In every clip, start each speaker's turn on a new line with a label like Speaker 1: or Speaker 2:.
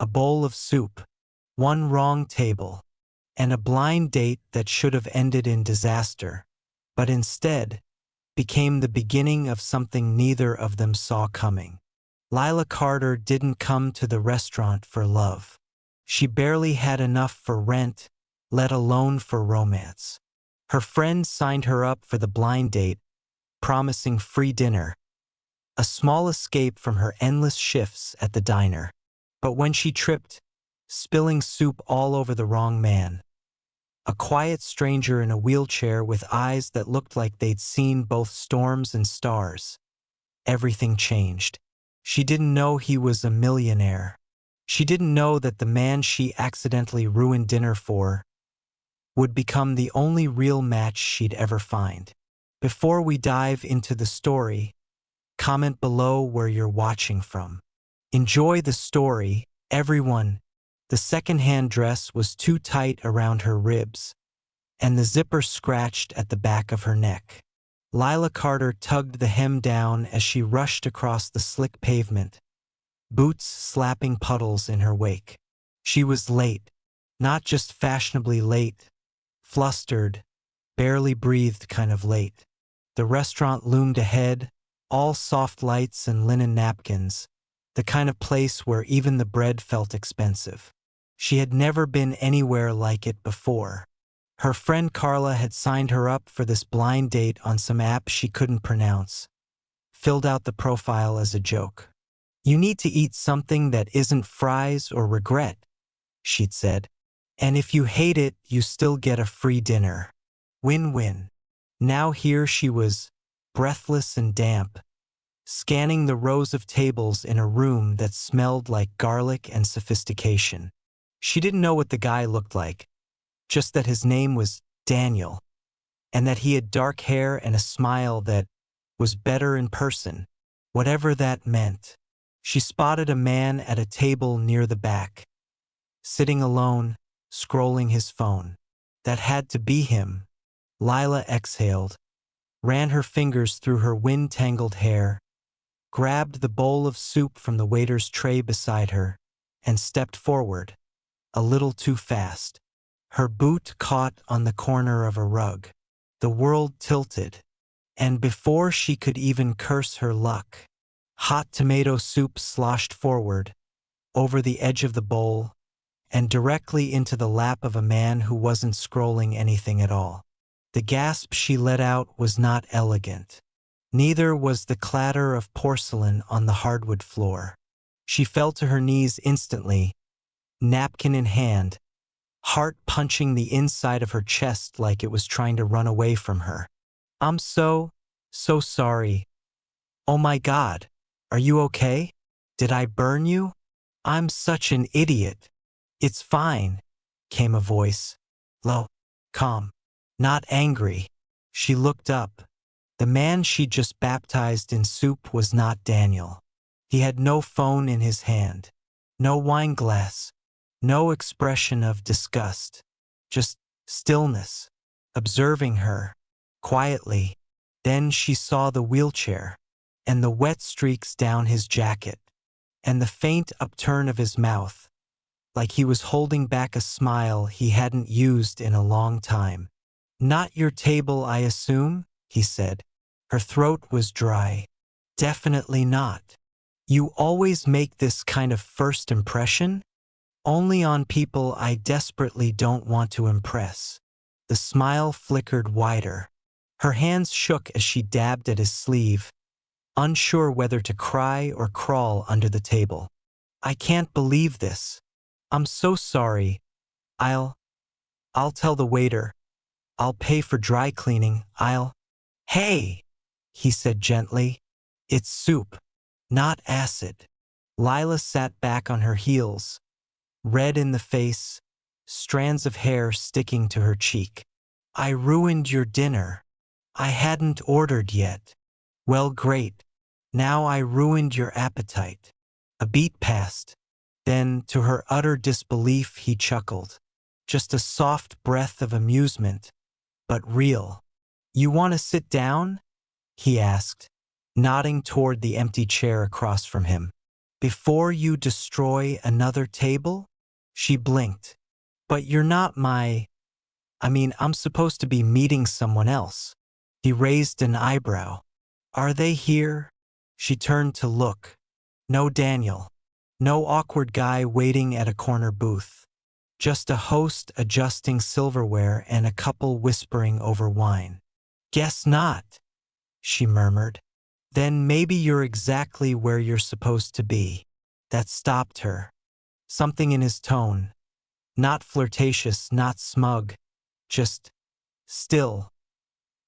Speaker 1: a bowl of soup, one wrong table, and a blind date that should have ended in disaster, but instead became the beginning of something neither of them saw coming. Lila Carter didn't come to the restaurant for love. She barely had enough for rent, let alone for romance. Her friend signed her up for the blind date, promising free dinner, a small escape from her endless shifts at the diner. But when she tripped, spilling soup all over the wrong man, a quiet stranger in a wheelchair with eyes that looked like they'd seen both storms and stars, everything changed. She didn't know he was a millionaire. She didn't know that the man she accidentally ruined dinner for would become the only real match she'd ever find. Before we dive into the story, comment below where you're watching from. Enjoy the story, everyone. The second-hand dress was too tight around her ribs, and the zipper scratched at the back of her neck. Lila Carter tugged the hem down as she rushed across the slick pavement, boots slapping puddles in her wake. She was late, not just fashionably late, flustered, barely breathed kind of late. The restaurant loomed ahead, all soft lights and linen napkins, the kind of place where even the bread felt expensive. She had never been anywhere like it before. Her friend Carla had signed her up for this blind date on some app she couldn't pronounce, filled out the profile as a joke. "You need to eat something that isn't fries or regret," she'd said. "And if you hate it, you still get a free dinner. Win-win." Now here she was, breathless and damp, scanning the rows of tables in a room that smelled like garlic and sophistication. She didn't know what the guy looked like, just that his name was Daniel, and that he had dark hair and a smile that was better in person, whatever that meant. She spotted a man at a table near the back, sitting alone, scrolling his phone. That had to be him. Lila exhaled, ran her fingers through her wind-tangled hair, grabbed the bowl of soup from the waiter's tray beside her, and stepped forward, a little too fast. Her boot caught on the corner of a rug. The world tilted, and before she could even curse her luck, hot tomato soup sloshed forward, over the edge of the bowl, and directly into the lap of a man who wasn't scrolling anything at all. The gasp she let out was not elegant. Neither was the clatter of porcelain on the hardwood floor. She fell to her knees instantly, napkin in hand, heart punching the inside of her chest like it was trying to run away from her. "I'm so sorry. Oh my God, are you okay? Did I burn you? I'm such an idiot." "It's fine," came a voice, low, calm, not angry. She looked up. The man she'd just baptized in soup was not Daniel. He had no phone in his hand, no wine glass, no expression of disgust, just stillness, observing her, quietly. Then she saw the wheelchair, and the wet streaks down his jacket, and the faint upturn of his mouth, like he was holding back a smile he hadn't used in a long time. "Not your table, I assume?" he said. Her throat was dry. "Definitely not. You always make this kind of first impression? Only on people I desperately don't want to impress." The smile flickered wider. Her hands shook as she dabbed at his sleeve, unsure whether to cry or crawl under the table. "I can't believe this. I'm so sorry. I'll tell the waiter. I'll pay for dry cleaning. Hey," he said gently. "It's soup, not acid." Lila sat back on her heels, red in the face, strands of hair sticking to her cheek. "I ruined your dinner. I hadn't ordered yet." "Well, great. Now I ruined your appetite." A beat passed. Then, to her utter disbelief, he chuckled. Just a soft breath of amusement, but real. "You want to sit down?" he asked, nodding toward the empty chair across from him. Before you destroy another table? She blinked. But you're not I'm supposed to be meeting someone else. He raised an eyebrow. Are they here? She turned to look. No Daniel. No awkward guy waiting at a corner booth. Just a host adjusting silverware and a couple whispering over wine. Guess not, she murmured. Then maybe you're exactly where you're supposed to be. That stopped her. Something in his tone. Not flirtatious, not smug. Just still.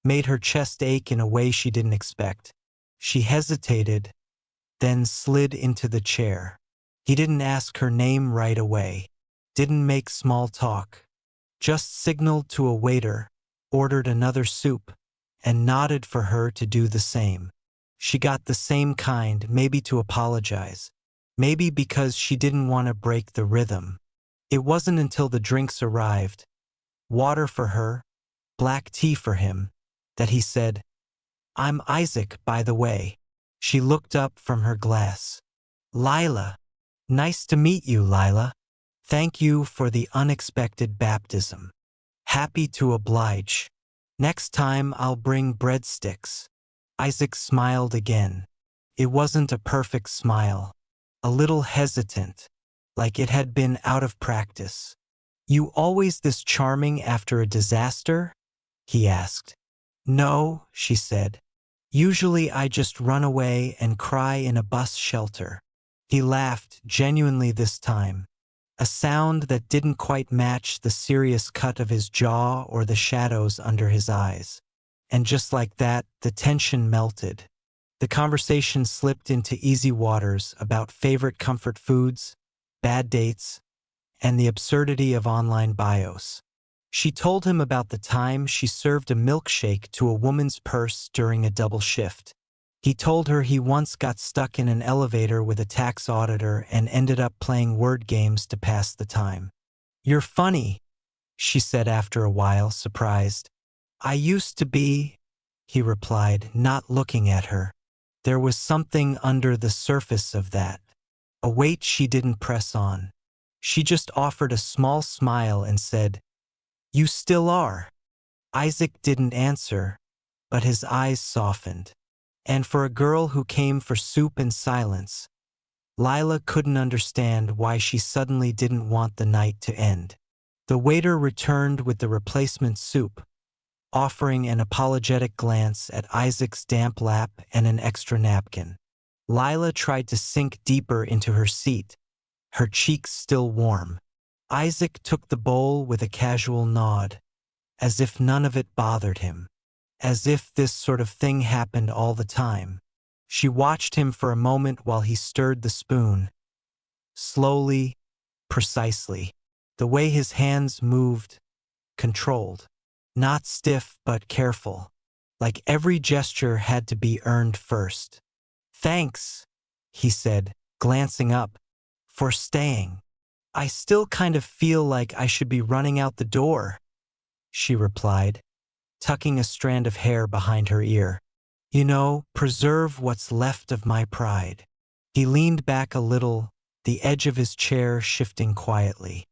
Speaker 1: Made her chest ache in a way she didn't expect. She hesitated, then slid into the chair. He didn't ask her name right away. Didn't make small talk. Just signaled to a waiter, ordered another soup, and nodded for her to do the same. She got the same kind, maybe to apologize. Maybe because she didn't want to break the rhythm. It wasn't until the drinks arrived, water for her, black tea for him, that he said, I'm Isaac, by the way. She looked up from her glass. Lila. Nice to meet you, Lila. Thank you for the unexpected baptism. Happy to oblige. Next time I'll bring breadsticks. Isaac smiled again. It wasn't a perfect smile. A little hesitant, like it had been out of practice. You always this charming after a disaster? He asked. No, she said. Usually I just run away and cry in a bus shelter. He laughed, genuinely this time. A sound that didn't quite match the serious cut of his jaw or the shadows under his eyes. And just like that, the tension melted. The conversation slipped into easy waters about favorite comfort foods, bad dates, and the absurdity of online bios. She told him about the time she served a milkshake to a woman's purse during a double shift. He told her he once got stuck in an elevator with a tax auditor and ended up playing word games to pass the time. You're funny, she said after a while, surprised. I used to be, he replied, not looking at her. There was something under the surface of that. A weight she didn't press on. She just offered a small smile and said, You still are. Isaac didn't answer, but his eyes softened. And for a girl who came for soup in silence, Lila couldn't understand why she suddenly didn't want the night to end. The waiter returned with the replacement soup, offering an apologetic glance at Isaac's damp lap and an extra napkin. Lila tried to sink deeper into her seat, her cheeks still warm. Isaac took the bowl with a casual nod, as if none of it bothered him. As if this sort of thing happened all the time. She watched him for a moment while he stirred the spoon. Slowly, precisely. The way his hands moved, controlled. Not stiff but careful. Like every gesture had to be earned first. Thanks, he said, glancing up, for staying. I still kind of feel like I should be running out the door, she replied, tucking a strand of hair behind her ear. You know, preserve what's left of my pride. He leaned back a little, the edge of his chair shifting quietly.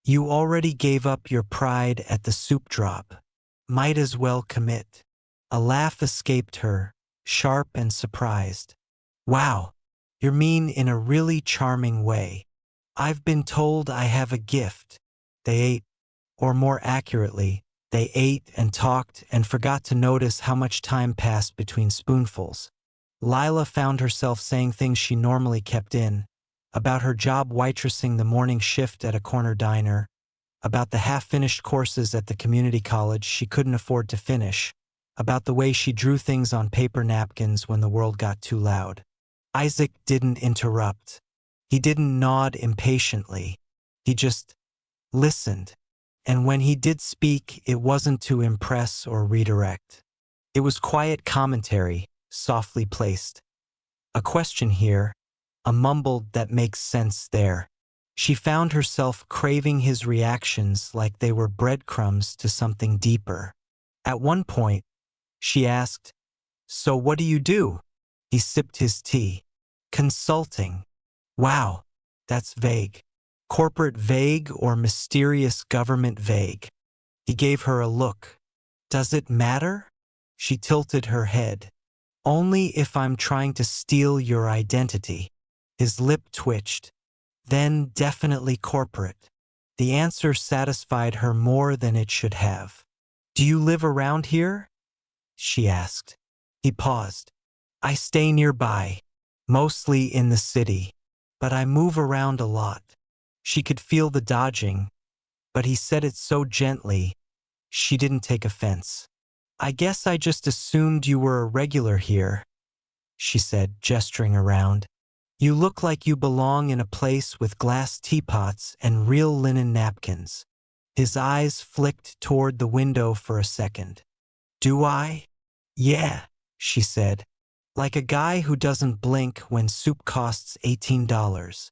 Speaker 1: You already gave up your pride at the soup drop. Might as well commit. A laugh escaped her, sharp and surprised. Wow, you're mean in a really charming way. I've been told I have a gift. They ate, or more accurately, they ate and talked and forgot to notice how much time passed between spoonfuls. Lila found herself saying things she normally kept in, about her job waitressing the morning shift at a corner diner, about the half-finished courses at the community college she couldn't afford to finish, about the way she drew things on paper napkins when the world got too loud. Isaac didn't interrupt. He didn't nod impatiently. He just listened. And when he did speak, it wasn't to impress or redirect. It was quiet commentary, softly placed. A question here, a mumbled that makes sense there. She found herself craving his reactions like they were breadcrumbs to something deeper. At one point, she asked, So what do you do? He sipped his tea. Consulting. Wow, that's vague. Corporate vague or mysterious government vague? He gave her a look. Does it matter? She tilted her head. Only if I'm trying to steal your identity. His lip twitched. Then definitely corporate. The answer satisfied her more than it should have. Do you live around here? She asked. He paused. I stay nearby, mostly in the city, but I move around a lot. She could feel the dodging, but he said it so gently, she didn't take offense. I guess I just assumed you were a regular here, she said, gesturing around. You look like you belong in a place with glass teapots and real linen napkins. His eyes flicked toward the window for a second. Do I? Yeah, she said, like a guy who doesn't blink when soup costs $18.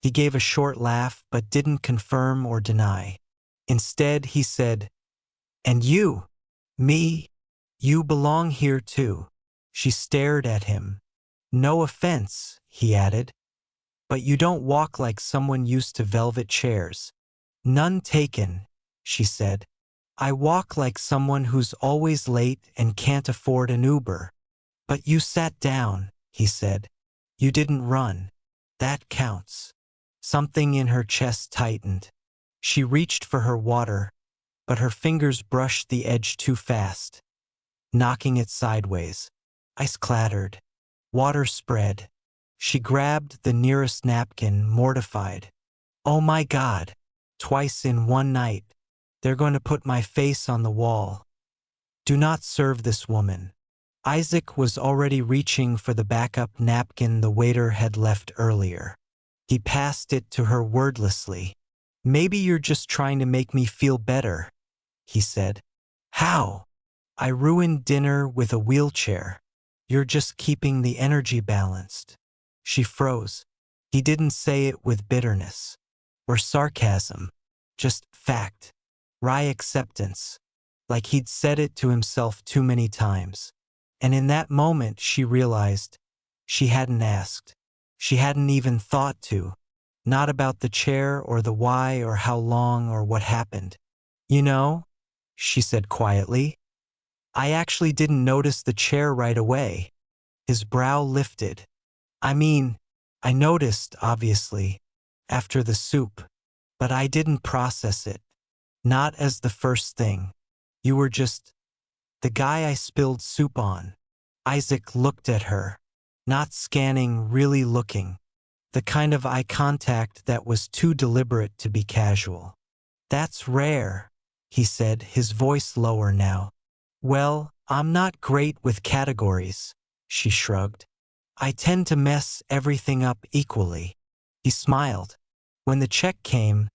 Speaker 1: He gave a short laugh but didn't confirm or deny. Instead, he said, And you? Me? You belong here too. She stared at him. No offense, he added, but you don't walk like someone used to velvet chairs. None taken, she said. I walk like someone who's always late and can't afford an Uber. But you sat down, he said. You didn't run. That counts. Something in her chest tightened. She reached for her water, but her fingers brushed the edge too fast, knocking it sideways. Ice clattered. Water spread. She grabbed the nearest napkin, mortified. Oh my God, twice in one night. They're going to put my face on the wall. Do not serve this woman. Isaac was already reaching for the backup napkin the waiter had left earlier. He passed it to her wordlessly. Maybe you're just trying to make me feel better, he said. How? I ruined dinner with a wheelchair. You're just keeping the energy balanced. She froze. He didn't say it with bitterness or sarcasm, just fact, wry acceptance, like he'd said it to himself too many times. And in that moment she realized she hadn't asked. She hadn't even thought to. Not about the chair or the why or how long or what happened. You know, she said quietly, I actually didn't notice the chair right away. His brow lifted. I mean, I noticed, obviously, after the soup, but I didn't process it. Not as the first thing. You were just the guy I spilled soup on. Isaac looked at her, not scanning, really looking. The kind of eye contact that was too deliberate to be casual. That's rare, he said, his voice lower now. Well, I'm not great with categories, she shrugged. I tend to mess everything up equally. He smiled. When the check came,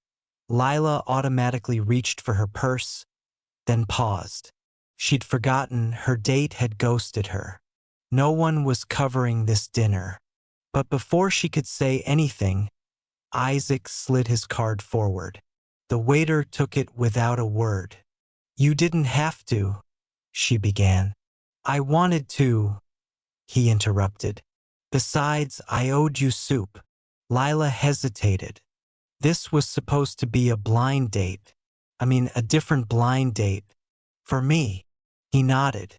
Speaker 1: Lila automatically reached for her purse, then paused. She'd forgotten her date had ghosted her. No one was covering this dinner. But before she could say anything, Isaac slid his card forward. The waiter took it without a word. You didn't have to, she began. I wanted to, he interrupted. Besides, I owed you soup. Lila hesitated. This was supposed to be a blind date. A different blind date. For me. He nodded.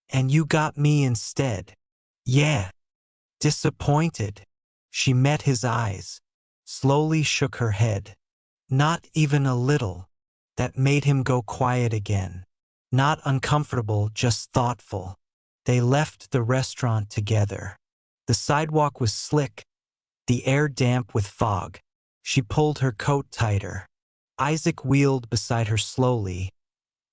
Speaker 1: And you got me instead. Yeah. Disappointed. She met his eyes, slowly shook her head. Not even a little. That made him go quiet again. Not uncomfortable, just thoughtful. They left the restaurant together. The sidewalk was slick, the air damp with fog. She pulled her coat tighter. Isaac wheeled beside her slowly,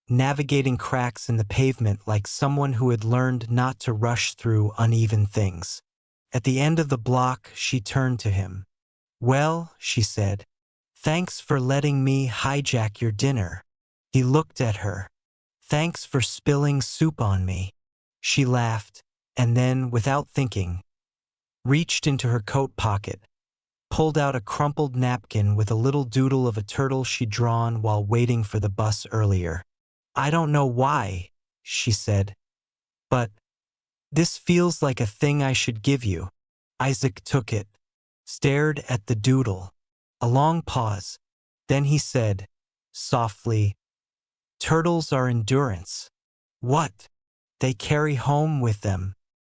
Speaker 1: navigating cracks in the pavement like someone who had learned not to rush through uneven things. At the end of the block, she turned to him. Well, she said, thanks for letting me hijack your dinner. He looked at her. Thanks for spilling soup on me. She laughed, and then, without thinking, reached into her coat pocket, pulled out a crumpled napkin with a little doodle of a turtle she'd drawn while waiting for the bus earlier. I don't know why, she said, but this feels like a thing I should give you. Isaac took it, stared at the doodle. A long pause. Then he said, softly, "Turtles are endurance." "What?" "They carry home with them,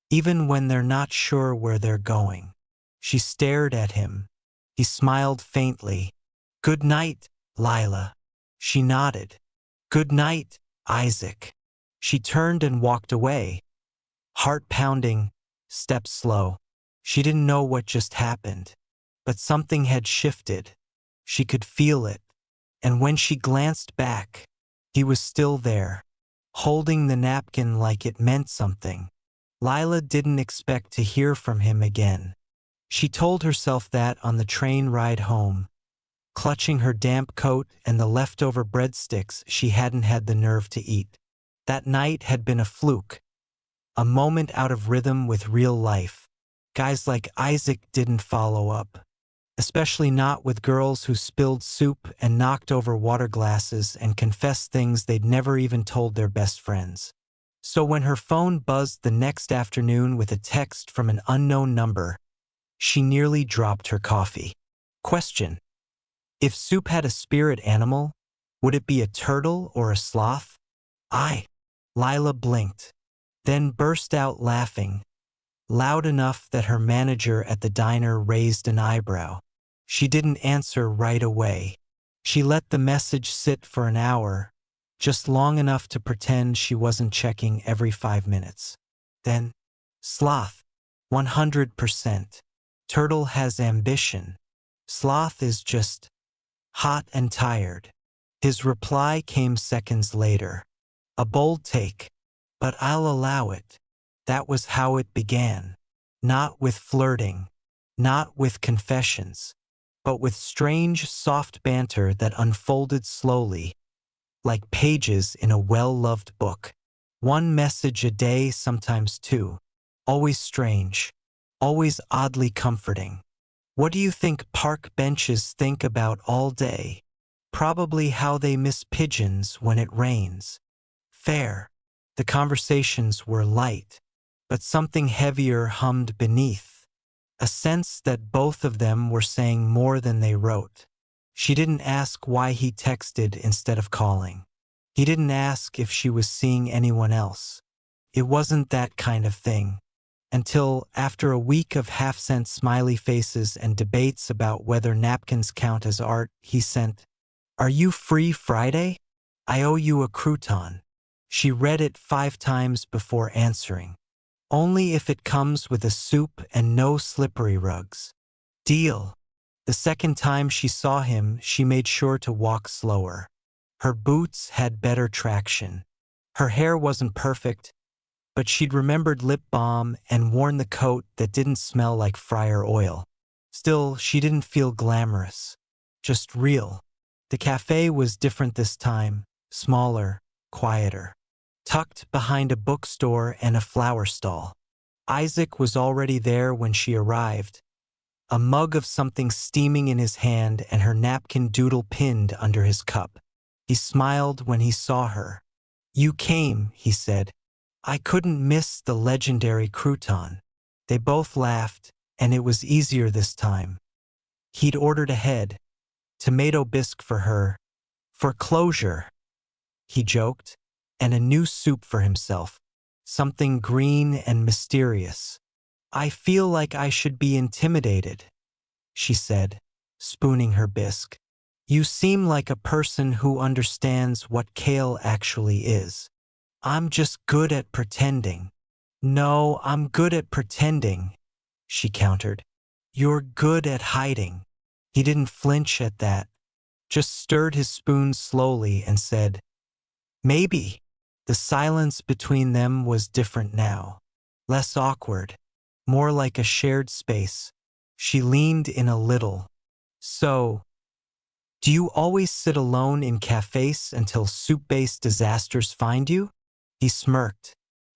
Speaker 1: even when they're not sure where they're going." She stared at him. He smiled faintly. "Good night, Lila." She nodded. "Good night, Isaac." She turned and walked away, heart pounding, steps slow. She didn't know what just happened, but something had shifted. She could feel it, and when she glanced back, he was still there, holding the napkin like it meant something. Lila didn't expect to hear from him again. She told herself that on the train ride home, clutching her damp coat and the leftover breadsticks she hadn't had the nerve to eat. That night had been a fluke, a moment out of rhythm with real life. Guys like Isaac didn't follow up, especially not with girls who spilled soup and knocked over water glasses and confessed things they'd never even told their best friends. So when her phone buzzed the next afternoon with a text from an unknown number, she nearly dropped her coffee. Question: if soup had a spirit animal, would it be a turtle or a sloth? Lila blinked, then burst out laughing, loud enough that her manager at the diner raised an eyebrow. She didn't answer right away. She let the message sit for an hour, just long enough to pretend she wasn't checking every 5 minutes. Then, sloth, 100%. Turtle has ambition. Sloth is just hot and tired. His reply came seconds later. A bold take, but I'll allow it. That was how it began. Not with flirting, not with confessions, but with strange, soft banter that unfolded slowly, like pages in a well-loved book. One message a day, sometimes two. Always strange, always oddly comforting. What do you think park benches think about all day? Probably how they miss pigeons when it rains. Fair. The conversations were light, but something heavier hummed beneath, a sense that both of them were saying more than they wrote. She didn't ask why he texted instead of calling. He didn't ask if she was seeing anyone else. It wasn't that kind of thing. Until, after a week of half-cent smiley faces and debates about whether napkins count as art, he sent, "Are you free Friday? I owe you a crouton." She read it 5 times before answering. "Only if it comes with a soup and no slippery rugs." Deal. The second time she saw him, she made sure to walk slower. Her boots had better traction. Her hair wasn't perfect, but she'd remembered lip balm and worn the coat that didn't smell like fryer oil. Still, she didn't feel glamorous, just real. The cafe was different this time, smaller, quieter, tucked behind a bookstore and a flower stall. Isaac was already there when she arrived, a mug of something steaming in his hand and her napkin doodle pinned under his cup. He smiled when he saw her. "You came," he said. "I couldn't miss the legendary crouton." They both laughed, and it was easier this time. He'd ordered ahead, tomato bisque for her, for closure, he joked, and a new soup for himself, something green and mysterious. "I feel like I should be intimidated," she said, spooning her bisque. "You seem like a person who understands what kale actually is." "I'm just good at pretending." "No, I'm good at pretending," she countered. "You're good at hiding." He didn't flinch at that, just stirred his spoon slowly and said, "Maybe." The silence between them was different now, less awkward, more like a shared space. She leaned in a little. "So, do you always sit alone in cafes until soup-based disasters find you?" He smirked.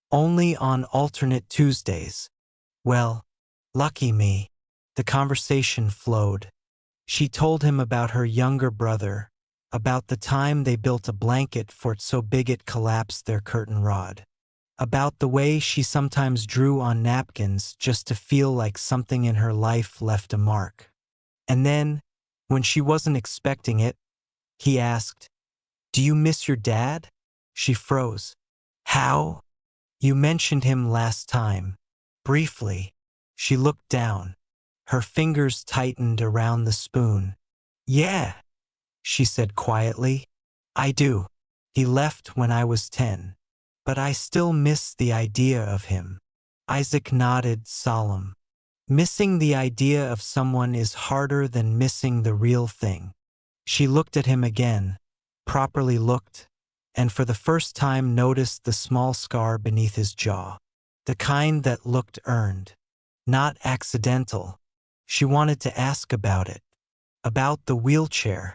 Speaker 1: "Only on alternate Tuesdays." "Well, lucky me." The conversation flowed. She told him about her younger brother, about the time they built a blanket fort so big it collapsed their curtain rod. about the way she sometimes drew on napkins just to feel like something in her life left a mark. And then, when she wasn't expecting it, he asked, "Do you miss your dad?" She froze. "How?" "You mentioned him last time." Briefly, she looked down. Her fingers tightened around the spoon. "Yeah," she said quietly. "I do. He left when I was 10. But I still miss the idea of him." Isaac nodded, solemn. Missing the idea of someone is harder than missing the real thing. She looked at him again, properly looked, and for the first time noticed the small scar beneath his jaw. The kind that looked earned, not accidental. She wanted to ask about it, about the wheelchair,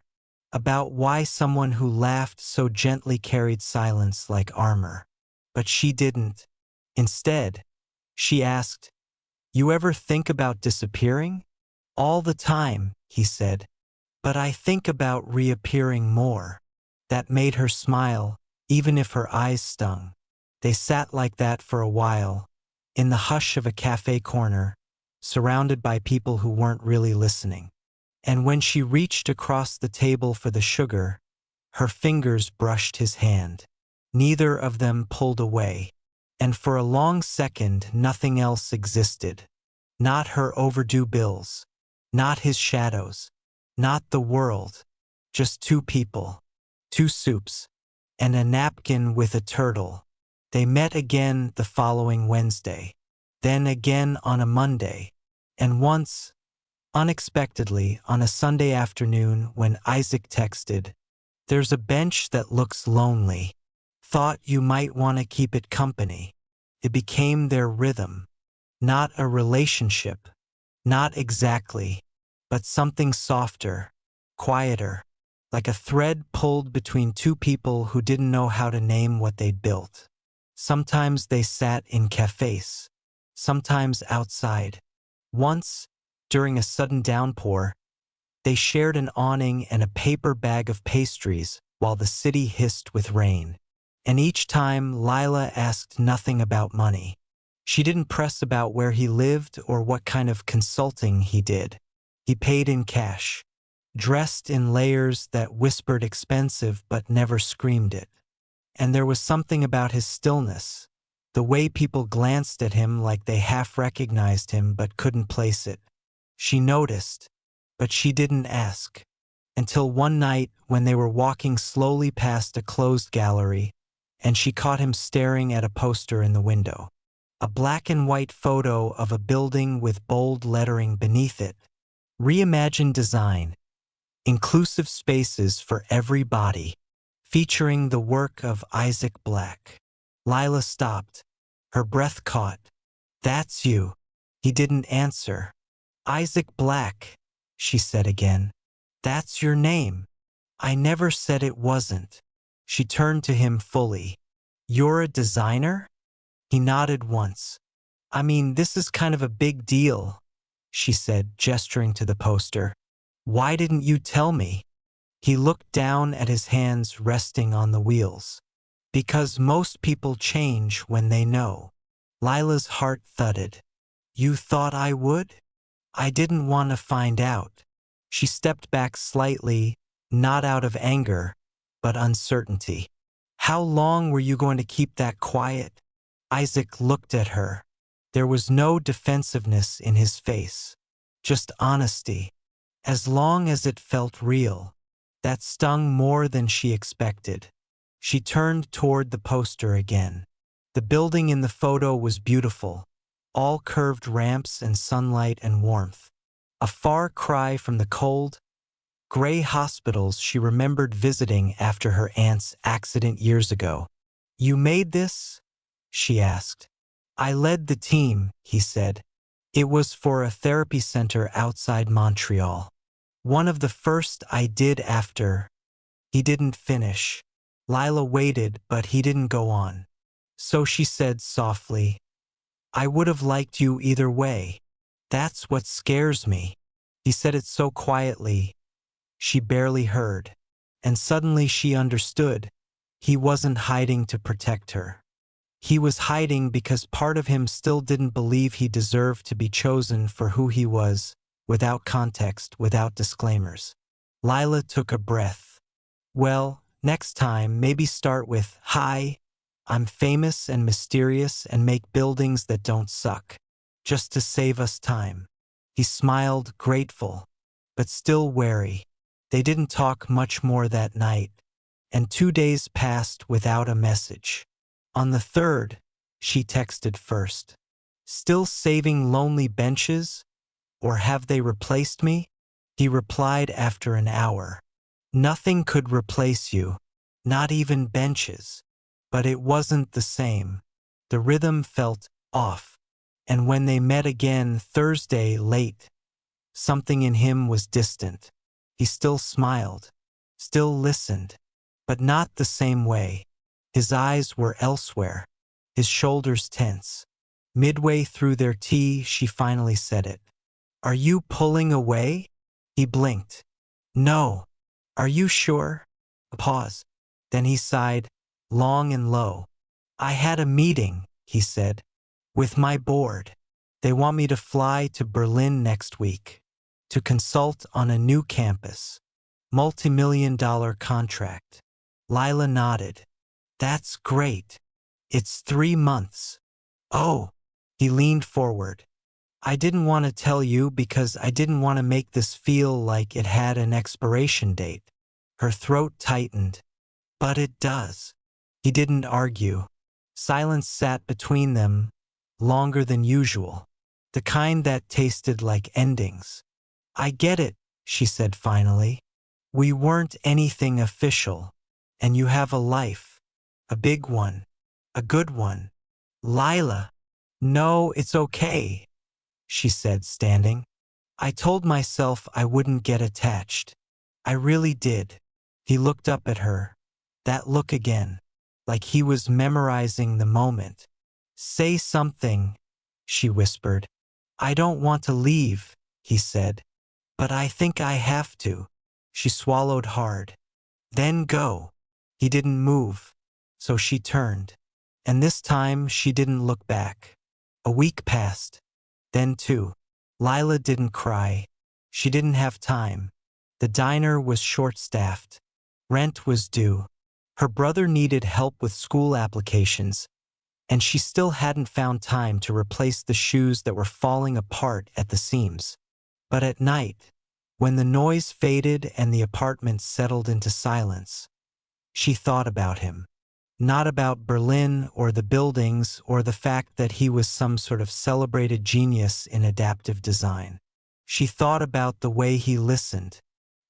Speaker 1: about why someone who laughed so gently carried silence like armor. But she didn't. Instead, she asked, "You ever think about disappearing?" "All the time," he said. "But I think about reappearing more." That made her smile, even if her eyes stung. They sat like that for a while, in the hush of a cafe corner, surrounded by people who weren't really listening. And when she reached across the table for the sugar, her fingers brushed his hand. Neither of them pulled away, and for a long second nothing else existed. Not her overdue bills, not his shadows, not the world, just two people, two soups, and a napkin with a turtle. They met again the following Wednesday, then again on a Monday, and once, unexpectedly, on a Sunday afternoon when Isaac texted, "There's a bench that looks lonely. Thought you might want to keep it company." It became their rhythm. Not a relationship. Not exactly. But something softer, quieter, like a thread pulled between two people who didn't know how to name what they'd built. Sometimes they sat in cafes. Sometimes outside. Once, during a sudden downpour, they shared an awning and a paper bag of pastries while the city hissed with rain. And each time, Lila asked nothing about money. She didn't press about where he lived or what kind of consulting he did. He paid in cash, dressed in layers that whispered expensive but never screamed it. And there was something about his stillness, the way people glanced at him like they half recognized him but couldn't place it. She noticed, but she didn't ask. Until one night when they were walking slowly past a closed gallery, and she caught him staring at a poster in the window. A black and white photo of a building with bold lettering beneath it. Reimagined design. Inclusive spaces for every body. Featuring the work of Isaac Black. Lila stopped. Her breath caught. "That's you." He didn't answer. "Isaac Black," she said again. "That's your name." "I never said it wasn't." She turned to him fully. "You're a designer?" He nodded once. "I mean, this is kind of a big deal," she said, gesturing to the poster. "Why didn't you tell me?" He looked down at his hands resting on the wheels. "Because most people change when they know." Lila's heart thudded. "You thought I would?" "I didn't want to find out." She stepped back slightly, not out of anger, but uncertainty. "How long were you going to keep that quiet?" Isaac looked at her. There was no defensiveness in his face, just honesty. As long as it felt real. That stung more than she expected. She turned toward the poster again. The building in the photo was beautiful, all curved ramps and sunlight and warmth. A far cry from the cold, gray hospitals she remembered visiting after her aunt's accident years ago. "You made this?" she asked. "I led the team," he said. "It was for a therapy center outside Montreal. One of the first I did after." He didn't finish. Lila waited, but he didn't go on. So she said softly, "I would have liked you either way. That's what scares me." He said it so quietly, she barely heard. And suddenly she understood. He wasn't hiding to protect her. He was hiding because part of him still didn't believe he deserved to be chosen for who he was, without context, without disclaimers. Lila took a breath. Well, next time, maybe start with, "Hi, I'm famous and mysterious and make buildings that don't suck," just to save us time. He smiled, grateful, but still wary. They didn't talk much more that night, and 2 days passed without a message. On the third, she texted first. "Still saving lonely benches? Or have they replaced me?" He replied after an hour. "Nothing could replace you, not even benches." But it wasn't the same. The rhythm felt off. And when they met again Thursday late, something in him was distant. He still smiled, still listened, but not the same way. His eyes were elsewhere, his shoulders tense. Midway through their tea, she finally said it. "Are you pulling away?" He blinked. "No. Are you sure?" A pause. Then he sighed, long and low. "I had a meeting," he said, "with my board. They want me to fly to Berlin next week to consult on a new campus. Multi-million-dollar contract." Lila nodded. "That's great. It's 3 months. Oh." He leaned forward. "I didn't want to tell you because I didn't want to make this feel like it had an expiration date." Her throat tightened. "But it does." He didn't argue. Silence sat between them, longer than usual, the kind that tasted like endings. "I get it," she said finally. "We weren't anything official, and you have a life. A big one. A good one." "Lila." "No, it's okay," she said, standing. "I told myself I wouldn't get attached. I really did." He looked up at her. That look again, like he was memorizing the moment. "Say something," she whispered. "I don't want to leave," he said. "But I think I have to." She swallowed hard. "Then go." He didn't move, so she turned. And this time she didn't look back. A week passed. Then two. Lila didn't cry. She didn't have time. The diner was short-staffed. Rent was due. Her brother needed help with school applications, and she still hadn't found time to replace the shoes that were falling apart at the seams. But at night, when the noise faded and the apartment settled into silence, she thought about him. Not about Berlin or the buildings or the fact that he was some sort of celebrated genius in adaptive design. She thought about the way he listened,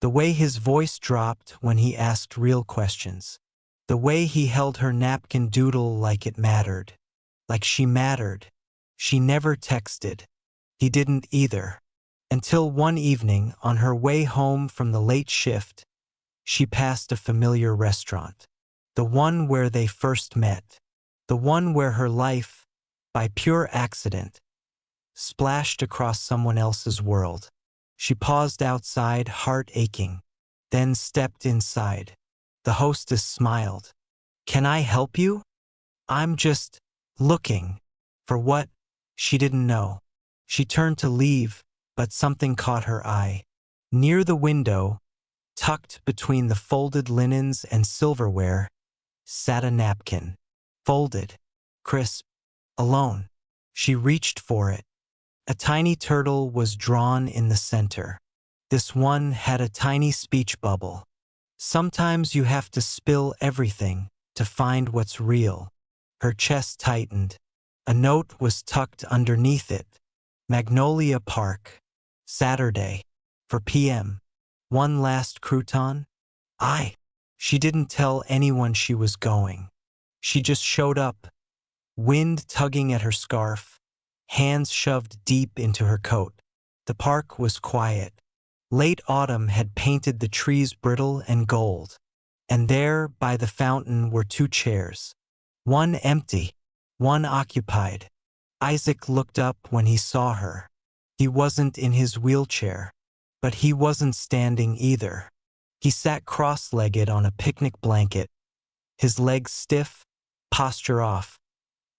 Speaker 1: the way his voice dropped when he asked real questions, the way he held her napkin doodle like it mattered, like she mattered. She never texted. He didn't either. Until one evening, on her way home from the late shift, she passed a familiar restaurant. The one where they first met. The one where her life, by pure accident, splashed across someone else's world. She paused outside, heart aching, then stepped inside. The hostess smiled. "Can I help you?" "I'm just looking." For what? She didn't know. She turned to leave, but something caught her eye. Near the window, tucked between the folded linens and silverware, sat a napkin. Folded, crisp, alone. She reached for it. A tiny turtle was drawn in the center. This one had a tiny speech bubble. "Sometimes you have to spill everything to find what's real." Her chest tightened. A note was tucked underneath it. Magnolia Park, Saturday, for PM. One last crouton? She didn't tell anyone she was going. She just showed up, wind tugging at her scarf, hands shoved deep into her coat. The park was quiet. Late autumn had painted the trees brittle and gold, and there, by the fountain, were two chairs. One empty, one occupied. Isaac looked up when he saw her. He wasn't in his wheelchair, but he wasn't standing either. He sat cross-legged on a picnic blanket, his legs stiff, posture off.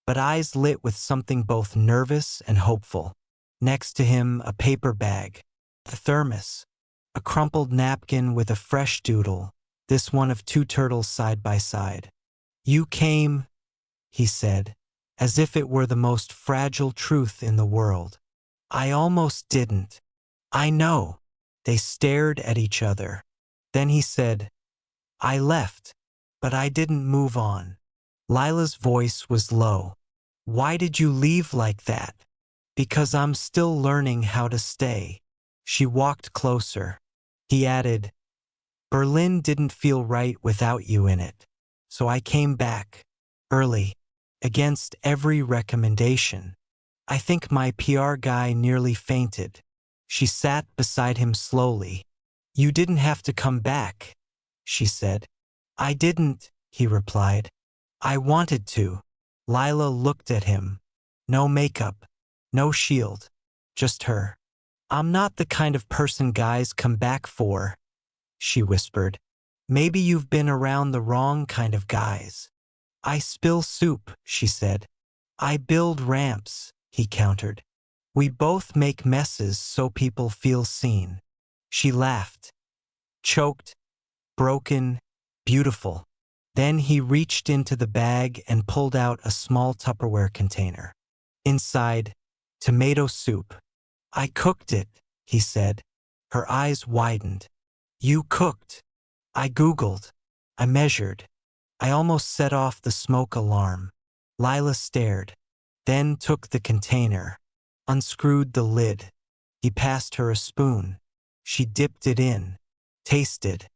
Speaker 1: but eyes lit with something both nervous and hopeful. Next to him, a paper bag, a thermos, a crumpled napkin with a fresh doodle, this one of two turtles side by side. "You came," he said, as if it were the most fragile truth in the world. "I almost didn't." "I know." They stared at each other. Then he said, "I left, but I didn't move on." Lila's voice was low. "Why did you leave like that?" "Because I'm still learning how to stay." She walked closer. He added, "Berlin didn't feel right without you in it. So I came back. Early. Against every recommendation. I think my PR guy nearly fainted." She sat beside him slowly. "You didn't have to come back," she said. "I didn't," he replied. "I wanted to." Lila looked at him. No makeup. No shield. Just her. "I'm not the kind of person guys come back for," she whispered. "Maybe you've been around the wrong kind of guys." "I spill soup," she said. "I build ramps," he countered. "We both make messes so people feel seen." She laughed. Choked, broken, beautiful. Then he reached into the bag and pulled out a small Tupperware container. Inside, tomato soup. "I cooked it," he said. Her eyes widened. "You cooked?" "I Googled. I measured. I almost set off the smoke alarm." Lila stared, then took the container, unscrewed the lid. He passed her a spoon. She dipped it in, tasted,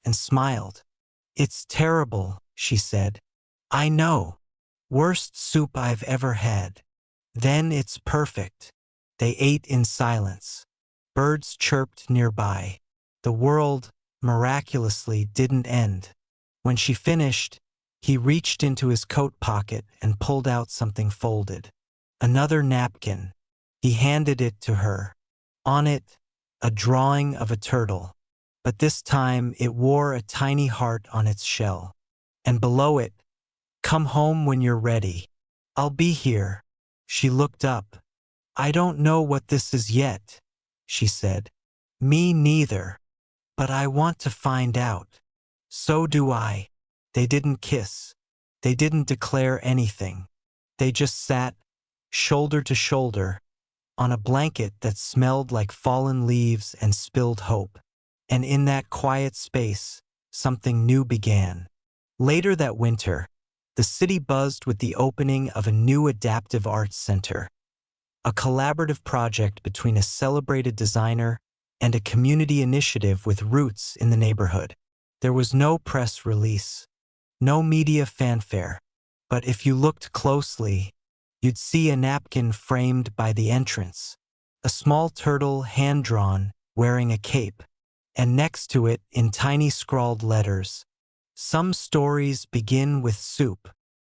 Speaker 1: and smiled. "It's terrible," she said. "I know. Worst soup I've ever had." "Then it's perfect." They ate in silence. Birds chirped nearby. The world, miraculously, didn't end. When she finished, he reached into his coat pocket and pulled out something folded. Another napkin. He handed it to her. On it, a drawing of a turtle. But this time it wore a tiny heart on its shell. And below it, "Come home when you're ready. I'll be here." She looked up. "I don't know what this is yet," she said. "Me neither. But I want to find out." "So do I." They didn't kiss. They didn't declare anything. They just sat, shoulder to shoulder, on a blanket that smelled like fallen leaves and spilled hope. And in that quiet space, something new began. Later that winter, the city buzzed with the opening of a new adaptive arts center, a collaborative project between a celebrated designer and a community initiative with roots in the neighborhood. There was no press release, no media fanfare, but if you looked closely, you'd see a napkin framed by the entrance, a small turtle hand-drawn, wearing a cape, and next to it, in tiny scrawled letters, "Some stories begin with soup."